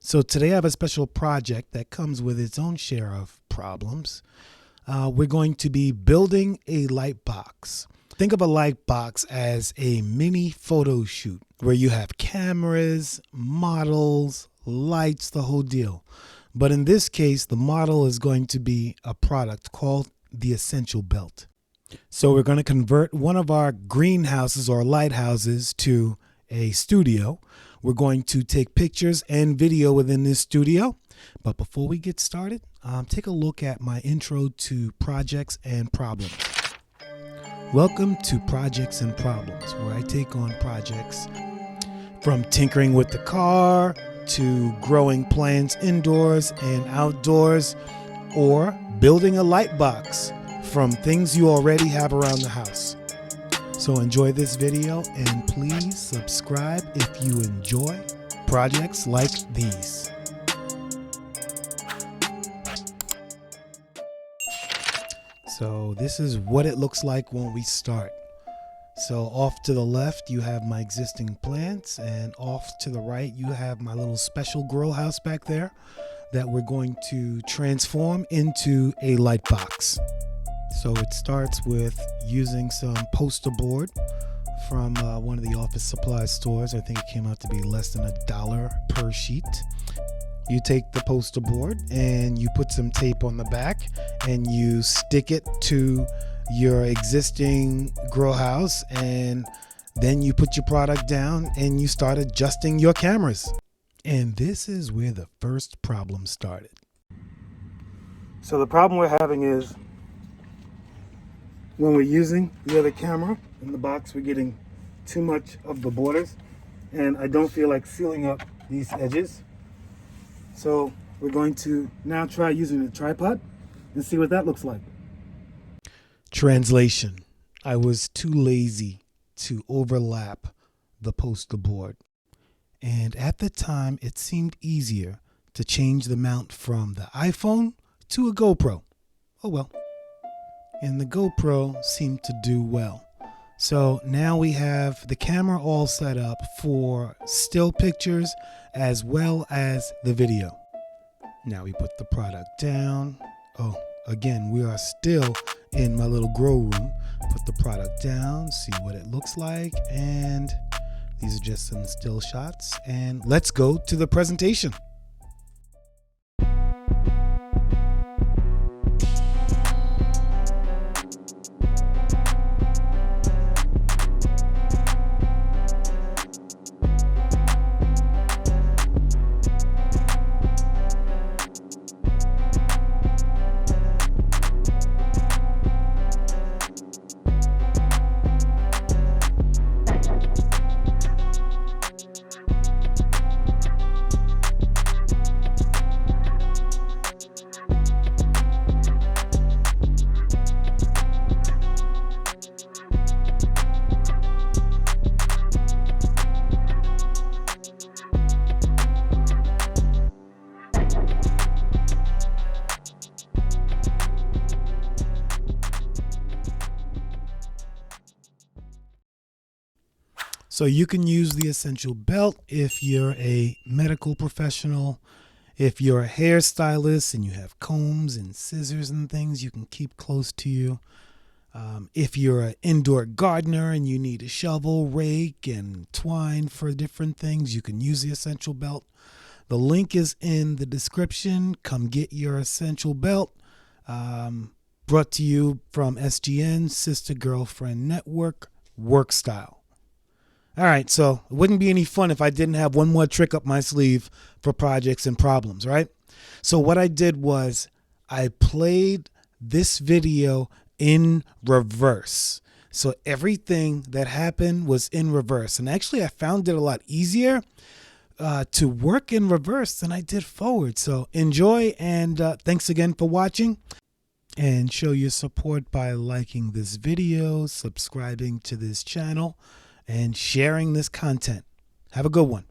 So today I have a special project that comes with its own share of problems. We're going to be building a light box. Think of a light box as a mini photo shoot where you have cameras, models, lights, the whole deal. But in this case, the model is going to be a product called the Essential Belt. So we're going to convert one of our greenhouses or lighthouses to a studio. We're going to take pictures and video within this studio. But before we get started, take a look at my intro to projects and problems. Welcome to Projects and Problems, where I take on projects from tinkering with the car to growing plants indoors and outdoors, or building a light box from things you already have around the house. So enjoy this video and please subscribe if you enjoy projects like these. So this is what it looks like when we start. So off to the left you have my existing plants, and off to the right you have my little special grow house back there that we're going to transform into a light box. So it starts with using some poster board from one of the office supply stores. I think it came out to be less than $1 per sheet. You take the poster board and you put some tape on the back and you stick it to your existing grow house, and then you put your product down and you start adjusting your cameras. And this is where the first problem started. So the problem we're having is when we're using the other camera in the box, we're getting too much of the borders, and I don't feel like sealing up these edges. So we're going to now try using a tripod and see what that looks like. Translation: I was too lazy to overlap the poster board, and at the time it seemed easier to change the mount from the iPhone to a GoPro. Oh well. And the GoPro seemed to do well. So now we have the camera all set up for still pictures as well as the video. Now we put the product down. Oh, again, we are still in my little grow room. Put the product down, see what it looks like, and these are just some still shots. And let's go to the presentation. So you can use the Essential Belt if you're a medical professional, if you're a hairstylist and you have combs and scissors and things you can keep close to you. If you're an indoor gardener and you need a shovel, rake, and twine for different things, you can use the Essential Belt. The link is in the description. Come get your Essential Belt. Brought to you from SGN, Sister Girlfriend Network, WorkStyle. All right, so it wouldn't be any fun if I didn't have one more trick up my sleeve for projects and problems, right? So what I did was I played this video in reverse. So everything that happened was in reverse. And actually, I found it a lot easier to work in reverse than I did forward. So enjoy, and thanks again for watching. And show your support by liking this video, subscribing to this channel, and sharing this content. Have a good one.